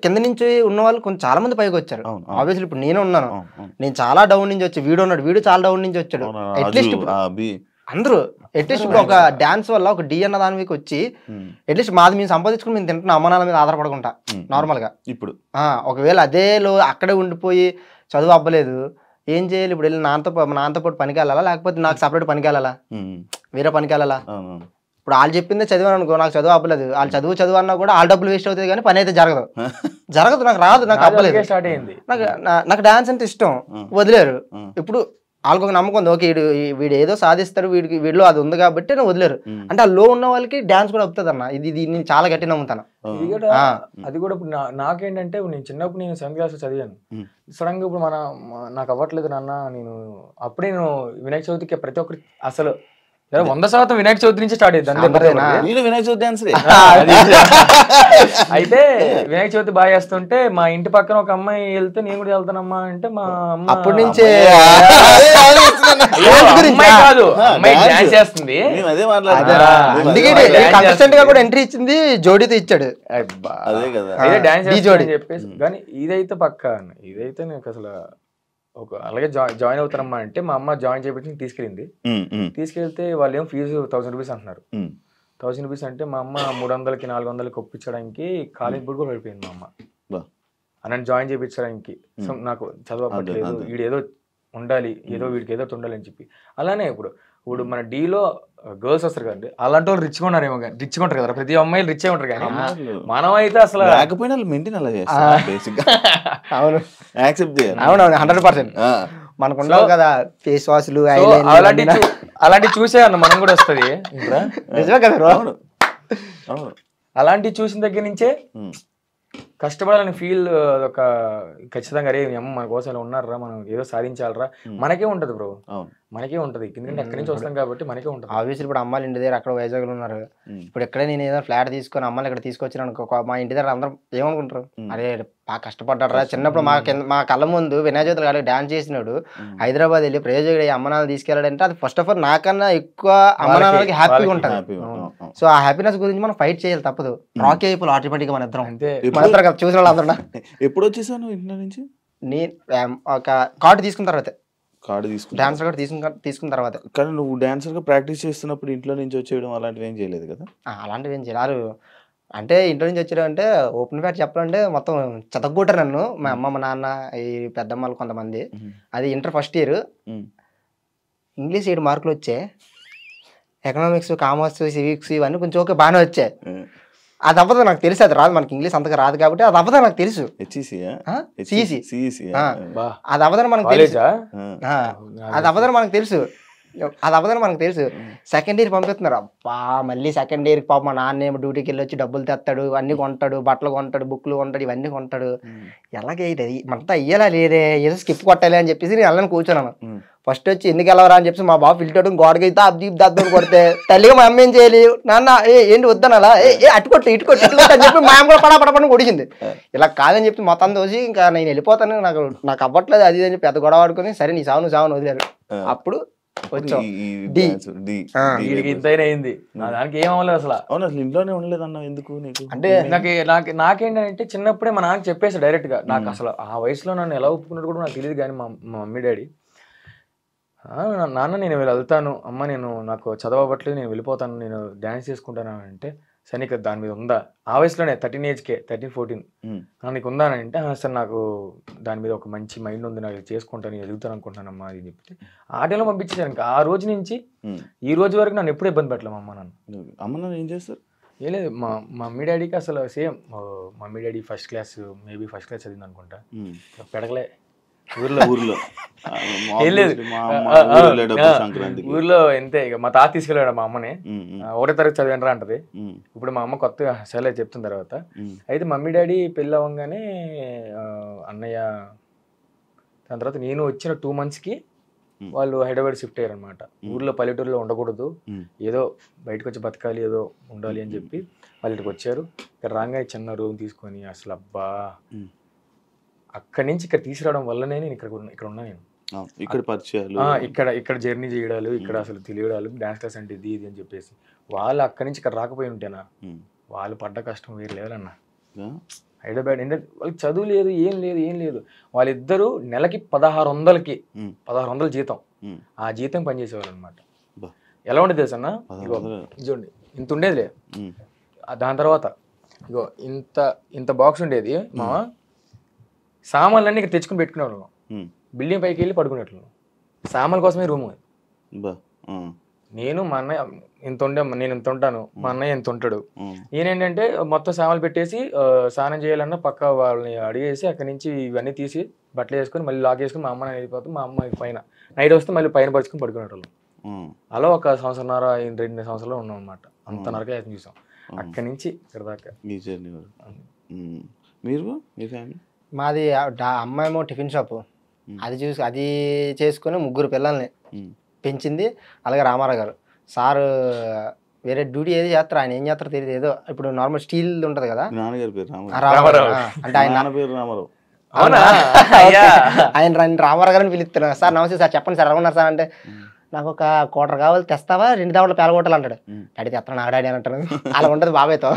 కింద నుంచి ఉన్న వాళ్ళు కొంచెం చాలా మంది పైకి వచ్చారు. ఆబ్వియస్లీ ఇప్పుడు నేను ఉన్నాను, నేను చాలా డౌన్ నుంచి వచ్చి వీడు ఉన్నాడు, వీడు చాలా డౌన్ నుంచి వచ్చాడు. అట్లీస్ట్ అందరూ అట్లీస్ట్ ఇప్పుడు ఒక డాన్స్ వల్ల ఒక డి అన్న దాని మీకు వచ్చి అట్లీస్ట్ మాది మేము సంపాదించుకుని మేము తింటున్న అమ్మనాల మీద ఆధారపడకుండా నార్మల్ గా. ఇప్పుడు ఒకవేళ అదే అక్కడే ఉండిపోయి చదువు అవ్వలేదు, ఏం చేయాలి? ఇప్పుడు వెళ్ళి నాన్నతో పాటు పనికి వెళ్ళాలా, లేకపోతే నాకు సపరేట్ పనికి వెళ్ళాలా, వేరే పనికి వెళ్ళాలా? ఇప్పుడు వాళ్ళు చెప్పిందే చదివాను అనుకో, నాకు చదువు అవ్వలేదు, వాళ్ళు చదువు అన్నా కూడా వాళ్ళ డబ్బులు వేస్ట్ అవుతుంది కానీ పని అయితే జరగదు. నాకు రాదు, నాకు అవ్వలేదు. నాకు డాన్స్ అంటే ఇష్టం, వదిలేరు. ఇప్పుడు వాళ్ళకి ఒక నమ్మకం ఉంది, ఓకే వీడు ఏదో సాధిస్తాడు, వీడిలో అది ఉంది కాబట్టి నేను వదిలేరు. అంటే ఆ లో ఉన్న వాళ్ళకి డాన్స్ కూడా అవుతుంది అన్న. ఇది నేను చాలా గట్టి నమ్ముతాను. అది కూడా ఇప్పుడు నాకేంటంటే నేను చిన్నప్పుడు నేను 7th క్లాస్ చదివాను. సడన్ గా ఇప్పుడు నాకు అవ్వట్లేదు నాన్న, అప్పుడే నేను వినాయక చవితికి ప్రతి ఒక్కరి అసలు 100% వినాయక చవితి నుంచి స్టార్ట్ అయ్యింది. వినాయక చవితి డాన్స్ అయితే వినాయక చవితి బాగా చేస్తుంటే మా ఇంటి పక్కన ఒక అమ్మాయి వెళ్తే నేను కూడా వెళ్తానమ్మా అంటే మా అమ్మ అప్పటి నుంచే అమ్మాయి కాదు, అమ్మాయి డాన్స్ చేస్తుంది. కంటెస్టెంట్ గా కూడా ఎంట్రీ ఇచ్చింది, జోడీతో ఇచ్చాడు. అదే డాన్స్ అని చెప్పేసి. కానీ ఇదైతే పక్కా, ఇదైతే నాకు అసలు అలాగే జాయిన్ అవుతారమ్మా అంటే మా అమ్మ జాయిన్ చేయించి తీసుకెళ్ళింది. తీసుకెళ్తే వాళ్ళు ఏం ఫీజు 1000 రూపీస్ అంటున్నారు. 1000 రూపీస్ అంటే మా అమ్మ 300కి 400కి ఒప్పించడానికి కాలేజ్ బుడ్ కూడా వెళ్ళిపోయింది మా అమ్మ నన్ను జాయిన్ చేయించడానికి. సో నాకు చదువు అవ్వట్లేదు, వీడు ఏదో ఉండాలి, ఏదో వీడికి ఏదో ఉండాలి అని చెప్పి. అలానే ఇప్పుడు మన డీలో గర్ల్స్ వస్తారు కదండి, అలాంటి వాళ్ళు రిచ్గా ఉన్నారేమో, రిచ్గా ఉంటారు కదా, ప్రతి అమ్మాయిలు రిచ్గా ఉంటారు. కానీ మనం అయితే అసలు లేకపోయినా మెయింటైన్ అలా చేస్తాం. అవును, 100% మనకు ఉండవు కదా ఫేస్ వాష్లు అలాంటివి చూసే అన్న మనం కూడా వస్తుంది. నిజమే కదా, అలాంటివి చూసిన దగ్గర నుంచే కష్టపడాలని ఫీల్ ఒక ఖచ్చితంగా అరే అమ్మ మన కోసం ఇలా ఉన్నారా, మనం ఏదో సాధించాలరా, మనకే ఉంటది బ్రో, మనకే ఉంటది. ఎందుకంటే అక్కడి నుంచి వస్తాం కాబట్టి మనకే ఉంటుంది. ఆబ్వియస్లీ ఇప్పుడు అమ్మాయిలు ఇంటి దగ్గర అక్కడ వైజాగ్లో ఉన్నారు. ఇప్పుడు ఎక్కడే నేను ఏదైనా ఫ్లాట్ తీసుకొని అమ్మాయిలు ఇక్కడ తీసుకొచ్చిన అనుకో, మా ఇంటి దగ్గర అందరూ ఏమనుకుంటారు, అరే బాగా కష్టపడ్డారా. చిన్నప్పుడు మా కళ్ళ ముందు వినాయక చవితి గారు డాన్స్ చేసినాడు, హైదరాబాద్ వెళ్ళి ప్రయోజకుడు అమ్మనాలు తీసుకెళ్ళాడంటే అది ఫస్ట్ ఆఫ్ ఆల్ నాకన్నా ఎక్కువ అమ్మనాలకి హ్యాపీగా ఉంటుంది. సో ఆ హ్యాపీనెస్ గురించి మనం ఫైట్ చేయాలి, తప్పదు. రాకీ అయిపోయి ఆటోమేటిక్గా మన ఇద్దరం మన చూసిన వాళ్ళు అందరూ. ఎప్పుడు వచ్చేసాను ఇంట్లో నుంచి? నేను ఒక కార్డు తీసుకున్న తర్వాత, డాన్సర్ కూడా తీసుకున్న తర్వాత. కానీ నువ్వు డాన్సర్ గా ప్రాక్టీస్ చేస్తున్నప్పుడు ఇంట్లో నుంచి వచ్చేయడం అలాంటివి ఏం చేయలేదు కదా? అలాంటివి ఏం చేయలేదు. అంటే ఇంట్లో నుంచి వచ్చేయడం అంటే ఓపెన్ ఫ్యాట్ చెప్పాలంటే మొత్తం చదవగొట్టారు నన్ను మా అమ్మ, మా నాన్న, ఈ పెద్దమ్మలు కొంతమంది. అది ఇంటర్ ఫస్ట్ ఇయర్, ఇంగ్లీష్ 7 మార్కులు వచ్చాయి, ఎకనామిక్స్, కామర్స్, సివిక్స్ ఇవన్నీ కొంచెం ఓకే బాగానే వచ్చాయి. అది అవ్వదు నాకు తెలుసు, అది రాదు మనకి, ఇంగ్లీష్ అంతగా రాదు కాబట్టి అది అవ్వదు నాకు తెలుసు. అది అవ్వదని మనకు తెలుసు, అది అవ్వదని మనకు తెలుసు, అది అవ్వదని మనకు తెలుసు. సెకండ్ ఇయర్ పంపిస్తున్నారు. అబ్బా మళ్ళీ సెకండ్ ఇయర్కి పాప మా నాన్న ఏమో డ్యూటీకి వెళ్ళి వచ్చి డబ్బులు తెస్తాడు, అన్ని కొంటాడు, బట్టలు కొంటాడు, బుక్లు కొంటాడు, ఇవన్నీ కొంటాడు. ఎలాగే మనతో అయ్యేలా లేదే, ఏదో స్కిప్ కొట్టాలి అని చెప్పేసి నేను వెళ్ళని కూర్చున్నాను. ఫస్ట్ వచ్చి ఎందుకు వెళ్ళవరా అని చెప్పి మా బాబు ఫిల్టర్ గోడకి అయితే అద్దం కొడితే తల్లిగా మా అమ్మ ఏం చేయాలి, నాన్న ఏంటి వద్దనలా, అటుకొట్టు ఇటుకొట్టు అని చెప్పి మా అమ్మ కూడా పడపడపడి కొడిచింది. ఇలా కాదని చెప్పి మొత్తం దోసి ఇంకా నేను వెళ్ళిపోతాను, నాకు అవ్వట్లేదు అది అని పెద్ద గొడవ ఆడుకొని సరే నీ సావు సావును వదిలేరు. అప్పుడు వచ్చాం ఇంతైనా అయింది, దానికి ఏం అవ్వలేదు అసలు. అవును, అసలు ఇంట్లోనే ఉండలేదు అన్న. ఎందుకు నీకు? అంటే నాకేంటంటే చిన్నప్పుడే మా నాన్న చెప్పేసి డైరెక్ట్ గా, నాకు అసలు ఆ వయసులో నన్ను ఎలా ఒప్పుకున్నట్టు కూడా నాకు తెలియదు. కానీ మా మమ్మీ డాడీ, నాన్న నేను వెళ్తాను, అమ్మ నాకు చదవబట్లేదు, నేను వెళ్ళిపోతాను, నేను డాన్స్ చేసుకుంటాను అంటే, సరే నీకు దాని మీద ఉందా? ఆ వయసులోనే 13 ఏజ్కే 13-14 నీకు ఉందా అని అంటే, సార్ నాకు దాని మీద ఒక మంచి మైండ్ ఉంది, నాకు చేసుకుంటాను, ఎదుగుతాను అనుకుంటానమ్మా అని చెప్తే ఆ టైంలో పంపించేసాను. ఇంకా ఆ రోజు నుంచి ఈ రోజు వరకు నన్ను ఎప్పుడూ ఇబ్బంది పెట్టలేము అమ్మ నాన్న. ఏం చేస్తారు? ఏం లేదు, మా మమ్మీ డాడీకి అసలు same. Mummy daddy first class చదివింది అనుకుంటా, పెడగలే ఊర్లో ఊర్లో ఎంతే. ఇక మా తాత తీసుకెళ్ళాడు మా అమ్మని, 1వ తరగతి చదివానరా అంటది. ఇప్పుడు మా అమ్మ కొత్తగా సరే చెప్తున్న తర్వాత అయితే మమ్మీ డాడీ పెళ్ళి అవ్వగానే అన్నయ్య, దాని తర్వాత నేను వచ్చిన 2 monthsకి వాళ్ళు హైదరాబాద్ షిఫ్ట్ అయ్యారు అనమాట. ఊర్లో పల్లెటూరులో ఉండకూడదు, ఏదో బయటకు వచ్చి బతకాలి, ఏదో ఉండాలి అని చెప్పి వాళ్ళు ఇక్కడికి వచ్చారు. ఇక్కడ రాగానే చిన్న రూమ్ తీసుకొని అసలు అబ్బా అక్కడి నుంచి ఇక్కడ తీసుకురావడం వల్లనే నేను ఇక్కడ ఉన్నా. నేను ఇక్కడ పరిచయాలు, ఇక్కడ జర్నీ చేయడాలు, ఇక్కడ అసలు తెలియడాలు, డాన్స్ క్లాస్ అంటే ఇది అని చెప్పేసి వాళ్ళు అక్కడి నుంచి ఇక్కడ రాకపోయి ఉంటేనా వాళ్ళు పడ్డ కష్టం వేరే లెవెల్ అన్న. హైదరాబాద్ ఏంటంటే వాళ్ళకి చదువు లేదు, ఏం లేదు. వాళ్ళిద్దరూ నెలకి 1600 జీతం. ఆ జీతం పనిచేసేవాళ్ళు అనమాట. ఎలా ఉండేది తెలుసా అన్న? చూడండి ఇంత ఉండేదిలే. దాని తర్వాత ఇగో ఇంత బాక్స్ ఉండేది మా సామాన్లన్నీ ఇక్కడ తెచ్చుకుని పెట్టుకునేవాళ్ళం. బిల్డింగ్ పైకి వెళ్ళి పడుకునేట్లు. సామాన్ల కోసమే రూమ్. నేను మా అన్నయ్య నేను ఇంత ఉంటాను, మా అన్నయ్య ఎంత ఉంటాడు. నేనేంటంటే మొత్తం సామాన్లు పెట్టేసి స్నానం చేయాలన్నా పక్క వాళ్ళని అడిగేసి అక్కడి నుంచి ఇవన్నీ తీసి బట్టలు వేసుకొని మళ్ళీ లాక్ వేసుకుని మా అమ్మ వెళ్ళిపోతాం. మా అమ్మ పైన నైట్ వస్తే మళ్ళీ పైన పరుచుకుని పడుకునేవాళ్ళం. అలా ఒక 1.5 సంవత్సరాలు 2 సంవత్సరాలు ఉన్నాం అనమాట. అంత నరకం చూసాం అక్కడి నుంచి ఇక్కడ దాకా. మాది అమ్మాయేమో టిఫిన్ షాపు, అది చేసుకుని 3 పిల్లల్ని పెంచింది. అలాగే రామారావు గారు సార్ వేరే డ్యూటీ ఏది చేస్తారు, ఆయన ఏం చేస్తారో తెలియదు. ఏదో ఇప్పుడు నార్మల్ స్టీల్ ఉంటది కదా, అంటే ఆయన రామారావు గారిని పిలుస్తున్నారు. సార్ నమస్తే సార్, చెప్పండి సార్, అనుకున్నారు సార్ అంటే నాకు ఒక క్వార్టర్ కావాలి, తెస్తావా, 2 దావట్లు పేలగొట్టాలి అంటాడు. డాడీ తెస్తాను, నాకు డాడీ అని అంటాడు. అలా ఉంటుంది బాబాయ్తో.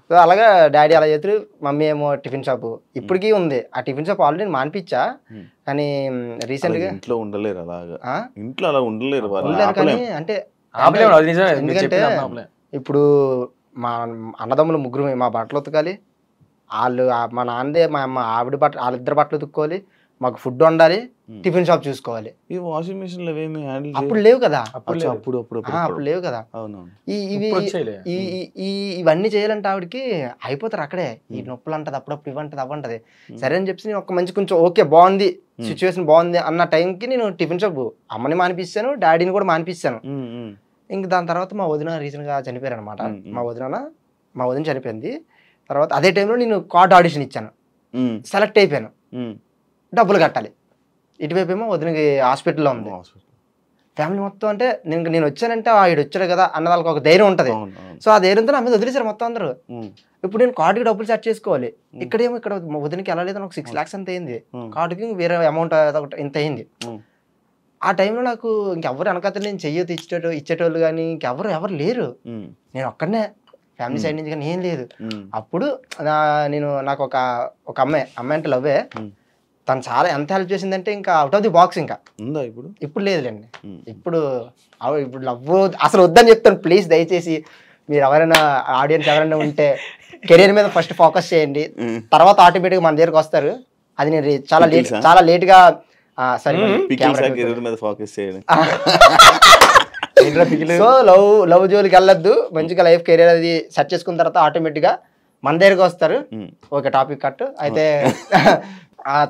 సో అలాగా డాడీ అలా చేస్తారు. మమ్మీ ఏమో టిఫిన్ షాపు ఇప్పటికీ ఉంది. ఆ టిఫిన్ షాప్ ఆల్రెడీ మానిపించా, కానీ రీసెంట్ గా ఇంట్లో ఉండలేరు, ఇంట్లో అలా ఉండలేరు కానీ అంటే ఎందుకంటే ఇప్పుడు మా అన్నదమ్ములు 3 మా బట్టలు ఉతకాలి, వాళ్ళు మా నాన్నదే మా అమ్మ ఆవిడ బట్టలు, వాళ్ళిద్దరు బట్టలు ఉతుక్కోవాలి, మాకు ఫుడ్ వండాలి, టిఫిన్ షాప్ చూసుకోవాలి. ఈ వాషింగ్ మిషన్ అప్పుడు లేవు కదా, అప్పుడు లేవు కదా. ఇవన్నీ చేయాలంటే ఆవిడకి అయిపోతారు అక్కడే. ఈ నొప్పులు అంటది, అప్పుడప్పుడు ఇవ్వంటది అవ్వంటది. సరే అని చెప్పి నేను ఒక మంచి కొంచెం ఓకే బాగుంది, సిచ్యువేషన్ బాగుంది అన్న టైంకి నేను టిఫిన్ షాప్ అమ్మని మానిపిస్తాను, డాడీని కూడా మానిపిస్తాను. ఇంక దాని తర్వాత మా వదిన రీసెంట్ గా చనిపోయారు అనమాట. మా వదిన చనిపోయింది. తర్వాత అదే టైంలో నేను కార్డ్ ఆడిషన్ ఇచ్చాను, సెలెక్ట్ అయిపోయాను, డబ్బులు కట్టాలి. ఇటువైపు ఏమో వదినకి హాస్పిటల్లో ఉంది. ఫ్యామిలీ మొత్తం అంటే నేను వచ్చానంటే ఆవిడ వచ్చాడు కదా అన్న వాళ్ళకి ఒక ధైర్యం ఉంటుంది. సో ఆ ధైర్యంతో నా మీద వదిలేశారు మొత్తం అందరూ. ఇప్పుడు నేను కార్డుకి డబ్బులు సెట్ చేసుకోవాలి. ఇక్కడ వదినకి ఎలా లేదని ఒక 6 lakhs అంత అయింది, కార్డుకి వేరే అమౌంట్ ఇంత అయింది. ఆ టైంలో నాకు ఇంకెవరు వెనకాల నేను చెయ్యొద్దు ఇచ్చేటోళ్ళు కానీ ఇంకెవరు లేరు. నేను ఒక్కడనే ఫ్యామిలీ సైడ్ నుంచి కానీ ఏం లేదు. అప్పుడు నాకు ఒక అమ్మాయి అంటే లవ్వే, తను చాలా ఎంత హెల్ప్ చేసిందంటే ఇంకా అవుట్ ఆఫ్ ది బాక్స్. ఇంకా ఇప్పుడు లేదులేండి. ఇప్పుడు లవ్ అసలు వద్దని చెప్తాను. ప్లీజ్ దయచేసి మీరు ఎవరైనా ఆడియన్స్ ఎవరైనా ఉంటే కెరీర్ మీద ఫస్ట్ ఫోకస్ చేయండి, తర్వాత ఆటోమేటిక్గా మన దగ్గరకు వస్తారు. అది నేను చాలా లేట్గా సో లవ్ జోలికి వెళ్ళొద్దు, మంచిగా లైఫ్ కెరీర్ అది సెట్ చేసుకున్న తర్వాత ఆటోమేటిక్గా మన దగ్గరకు వస్తారు. ఓకే, టాపిక్ కట్ అయితే.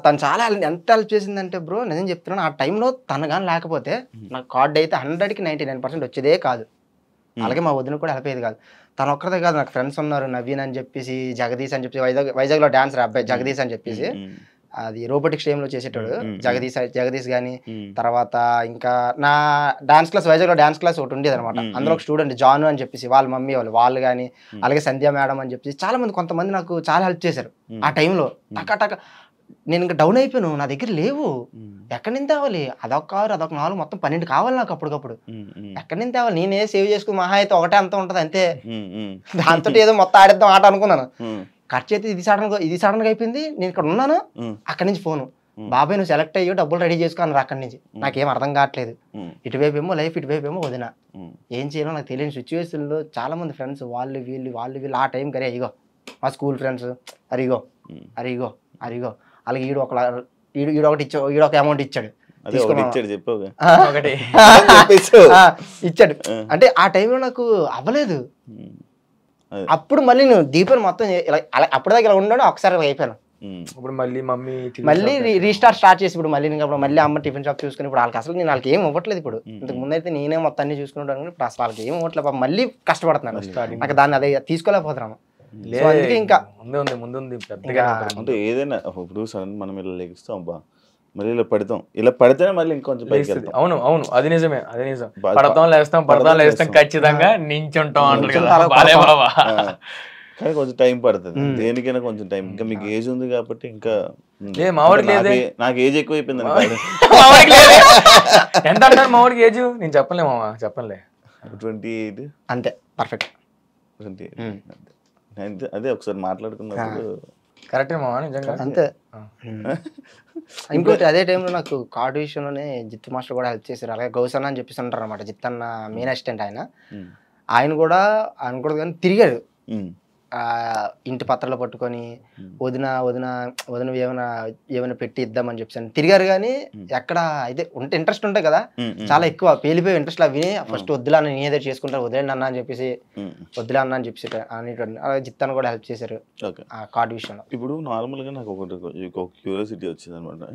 తను చాలా ఎంత హెల్ప్ చేసిందంటే బ్రో నిజం చెప్తున్నాను, ఆ టైంలో తను కానీ లేకపోతే నాకు కార్డ్ అయితే 100కి 99% వచ్చేదే కాదు. అలాగే మా వదిన కూడా హెల్ప్ అయ్యేది కాదు. తను ఒక్కరిదే కాదు, నాకు ఫ్రెండ్స్ ఉన్నారు, నవీన్ అని చెప్పేసి, జగదీష్ అని చెప్పేసి, వైజాగ్లో డాన్సర్ అబ్బాయి జగదీష్ అని చెప్పేసి, అది రోబోటిక్స్ టైంలో చేసేటాడు జగదీష్ కానీ. తర్వాత ఇంకా నా డాన్స్ క్లాస్, వైజాగ్లో డాన్స్ క్లాస్ ఒకటి ఉండేది అనమాట. అందులో ఒక స్టూడెంట్ జాను అని చెప్పేసి వాళ్ళ మమ్మీ వాళ్ళు కానీ, అలాగే సంధ్య మేడం అని చెప్పేసి చాలా మంది కొంతమంది నాకు చాలా హెల్ప్ చేశారు ఆ టైంలో. టక నేను ఇంకా డౌన్ అయిపోయాను, నా దగ్గర లేవు, ఎక్కడి నుంచి తేవాలి, అదొక కారు అదొక 4 మొత్తం 12 కావాలి నాకు అప్పటికప్పుడు. ఎక్కడి నుంచి తేవాలి, నేనే సేవ్ చేసుకుని మహా అయితే ఒకటే అంత ఉంటుంది అంతే. దాంతో ఏదో మొత్తం ఆడేద్దాం ఆట అనుకున్నాను. ఖర్చు అయితే ఇది సడన్ గా అయిపోయింది. నేను ఇక్కడ ఉన్నాను, అక్కడి నుంచి ఫోను, బాబాయ్ నువ్వు సెలెక్ట్ అయ్యో డబ్బులు రెడీ చేసుకున్నారు అక్కడి నుంచి. నాకేం అర్థం కావట్లేదు. ఇటువైపు ఏమో లైఫ్, ఇటువైపు ఏమో వదిన. ఏం చేయాలో నాకు తెలియని సిచ్యువేషన్లో చాలా మంది ఫ్రెండ్స్ వాళ్ళు వీళ్ళు ఆ టైం కరే ఇగో మా స్కూల్ ఫ్రెండ్స్ అరిగో అలాగే ఈడొక అమౌంట్ ఇచ్చాడు, ఇచ్చాడు. అంటే ఆ టైంలో నాకు అవ్వలేదు. అప్పుడు మళ్ళీ నేను దీపాన్ని మొత్తం అప్పటిదాకా ఇలా ఉన్నాడు, ఒకసారి అయిపోయాను. ఇప్పుడు మళ్ళీ రీస్టార్ట్ చేసి ఇప్పుడు మళ్ళీ అమ్మ టిఫిన్ షాప్ చూసుకుని ఇప్పుడు వాళ్ళకి అసలు నేను వాళ్ళకి ఏం ఇవ్వట్లేదు. ఇప్పుడు ఇంతకు ముందు అయితే నేనే మొత్తం అన్ని చూసుకుంటాను, ఇప్పుడు అసలు వాళ్ళకి ఏం ఇవ్వట్లేదు. మళ్ళీ కష్టపడుతున్నాను, నాకు దాన్ని అదే తీసుకోలేకపోతున్నాము. ఇంకా అంటే ఏదైనా ఇప్పుడు సడన్ మనం ఇలా లెగిస్తాం అబ్బా, మళ్ళీ ఇలా పడితేనే మళ్ళీ ఇంకొంచెం పైకి వెళ్తాం. అవును అది నిజమే. పడతాం లేస్తాం ఖచ్చితంగా నించుంటాం అంటారు. కానీ కొంచెం టైం పడుతుంది, దేనికైనా కొంచెం టైం. ఇంకా మీకు ఏజ్ ఉంది కాబట్టి ఇంకా నాకు ఏజ్ ఎక్కువ అయిపోయింది. ఎంత అంటారు మావాడికి ఏజ్? నేను చెప్పలే 28 అంతే, పర్ఫెక్ట్. 28 అదే ఒకసారి మాట్లాడుకున్నప్పుడు కరెక్టే మామ నిజంగా అంతే. ఇంకోటి అదే టైంలో నాకు కార్డు విషయంలోనే జిత్ మాస్టర్ కూడా హెల్ప్ చేశారు. అలాగే గౌసన్న అని చెప్పేసి ఉంటారు అనమాట. జిత్ అన్న మెయిన్ అసిస్టెంట్ ఆయన కూడా అనకూడదు కానీ తిరిగాడు. ఇంటి పత్రాలు పట్టుకొని వదిన వదిన వదిన ఏమైనా పెట్టి ఇద్దామని చెప్పాను తిరిగారు. కానీ ఎక్కడ అయితే ఉంటే ఇంట్రెస్ట్ ఉంటాయి కదా, చాలా ఎక్కువ పేలిపోయి ఇంట్రెస్ట్ విని ఫస్ట్ వద్దులా నేను ఏదో చేసుకుంటాను వదిలేండి అన్న అని చెప్పేసి వద్దులే అన్న అని చెప్పేసి అనేటువంటి అలా జిత్తాను కూడా హెల్ప్ చేశారు ఆ కార్డు విషయంలో. ఇప్పుడు నార్మల్గా నాకు ఒక క్యూరియాసిటీ వచ్చింది అనమాట.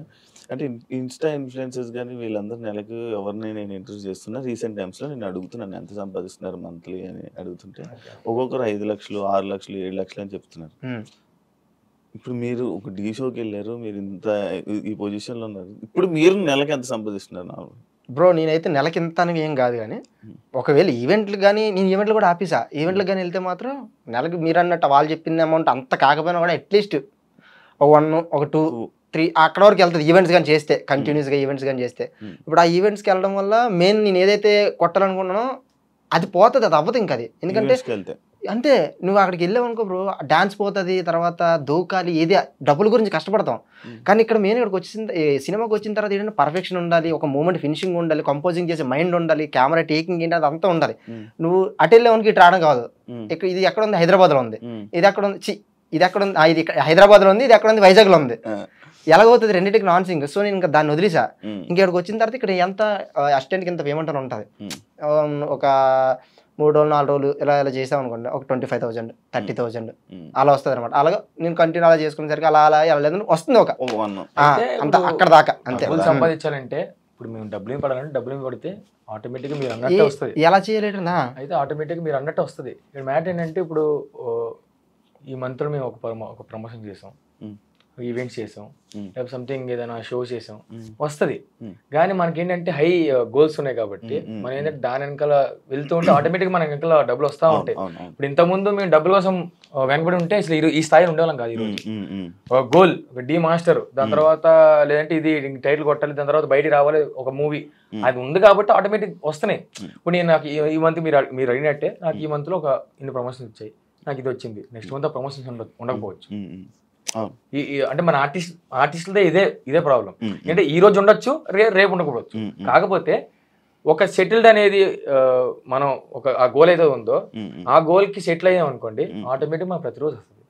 అంటే ఇన్స్టా ఇన్ఫ్లుయెన్సర్స్ కానీ వీళ్ళందరూ నెలకు ఎవరిని నేను ఇంట్రెస్ట్ చేస్తున్నా రీసెంట్ టైమ్స్లో నేను అడుగుతున్నాను ఎంత సంపాదిస్తున్నారు మంత్లీ అని అడుగుతుంటే ఒక్కొక్కరు 5 లక్షలు 6 లక్షలు 7 లక్షలు అని చెప్తున్నారు. ఇప్పుడు మీరు ఒక డీ షోకి వెళ్ళారు, మీరు ఇంత ఈ పొజిషన్లో ఉన్నారు, ఇప్పుడు మీరు నెలకి ఎంత సంపాదిస్తున్నారు? బ్రో నేనైతే నెలకి ఇంత అని ఏం కాదు, కానీ ఒకవేళ ఈవెంట్లు కానీ నేను ఈవెంట్లు కూడా ఆపేసా. ఈవెంట్లకు కానీ వెళ్తే మాత్రం నెలకి మీరు అన్నట్టు వాళ్ళు చెప్పిన అమౌంట్ అంత కాకపోయినా కూడా అట్లీస్ట్ ఒక 1 ఒక 2 3 అక్కడ వరకు వెళ్తుంది ఈవెంట్స్ కానీ చేస్తే, కంటిన్యూస్గా ఈవెంట్స్ కానీ చేస్తే. ఇప్పుడు ఆ ఈవెంట్స్కి వెళ్ళడం వల్ల మెయిన్ నేను ఏదైతే కొట్టాలనుకున్నానో అది పోతుంది, అది అవ్వదు ఇంకా. అది ఎందుకంటే అంతే, నువ్వు అక్కడికి వెళ్ళావు అనుకో బ్రో డాన్స్ పోతుంది, తర్వాత దూకాలి, ఏది డబ్బుల గురించి కష్టపడతాం. కానీ ఇక్కడ మెయిన్ ఇక్కడికి వచ్చింది సినిమాకి వచ్చిన తర్వాత ఏంటంటే పర్ఫెక్షన్ ఉండాలి, ఒక మూమెంట్ ఫినిషింగ్ ఉండాలి, కంపోజింగ్ చేసే మైండ్ ఉండాలి, కెమెరా టేకింగ్ ఏంటి అదంతా ఉండాలి. నువ్వు అటు వెళ్ళేవానికి ఇటు రావడం కాదు. ఇక్కడ ఇది ఎక్కడ ఉంది, హైదరాబాద్లో ఉంది, ఇది ఎక్కడ ఉంది, ఇది ఎక్కడ ఉంది, ఇది హైదరాబాద్లో ఉంది, ఇది ఎక్కడ ఉంది, వైజాగ్లో ఉంది. ఎలాగవుతుంది రెండింటికి నాన్ సింగ్. సో నేను ఇంకా దాన్ని వదిలేసా. ఇంకెక్కడికి వచ్చిన తర్వాత ఇక్కడ ఎంత అసిస్టెంట్కి ఎంత పేమెంట్ అని ఉంటుంది. ఒక 3 రోజులు 4 రోజులు ఇలా చేసాం అనుకోండి, ఒక 25,000 30,000 అలా వస్తుంది అనమాట. అలాగా నేను కంటిన్యూ అలా చేసుకునేసరికి అలా అలా వెళ్ళలేదు వస్తుంది ఒక అంత అక్కడ దాకా. అంతే సంపాదించాలంటే ఇప్పుడు మేము డబ్బులు పడాలంటే డబ్బులు పడితే ఆటోమేటిక్గా మీరు అన్నట్టు వస్తుంది. ఎలా చేయలేటనా అయితే ఆటోమేటిక్గా మీరు అన్నట్టు వస్తుంది. ఇక్కడ మ్యాటర్ ఏంటంటే ఇప్పుడు ఈ మంత్లో మేము ఒక ప్రమోషన్ చేసాం, ఈవెంట్స్ చేసాం, లేకపోతే సంథింగ్ ఏదైనా షో చేసాం, వస్తుంది. కానీ మనకి ఏంటంటే హై గోల్స్ ఉన్నాయి కాబట్టి మనం ఏంటంటే దాని వెనకాల వెళ్తూ ఉంటే ఆటోమేటిక్గా మన వెనకాల డబ్బులు వస్తూ ఉంటాయి. ఇప్పుడు ఇంతకుముందు మేము డబ్బుల కోసం వెనకబడి ఉంటే అసలు ఈ స్థాయిలో ఉండేవాళ్ళం కాదు. ఈరోజు ఒక గోల్, ఒక డి మాస్టర్, దాని తర్వాత లేదంటే ఇది టైటిల్ కొట్టాలి, దాని తర్వాత బయటికి రావాలి ఒక మూవీ, అది ఉంది కాబట్టి ఆటోమేటిక్ వస్తున్నాయి. ఇప్పుడు నేను నాకు ఈ మంత్ మీరు అడిగినట్టే నాకు ఈ మంత్లో ఒక ఇన్ని ప్రమోషన్స్ వచ్చాయి, నాకు ఇది వచ్చింది, నెక్స్ట్ మంత్ ఆ ప్రమోషన్స్ ఉండకపోవచ్చు. అంటే మన ఆర్టిస్టులదే ఇదే ప్రాబ్లం. అంటే ఈ రోజు ఉండొచ్చు, రేపు ఉండకపోవచ్చు. కాకపోతే ఒక సెటిల్డ్ అనేది మనం ఒక ఆ గోల్ ఏదో ఉందో ఆ గోల్ కి సెటిల్ అయ్యాం అనుకోండి, ఆటోమేటిక్ మన ప్రతిరోజు వస్తుంది.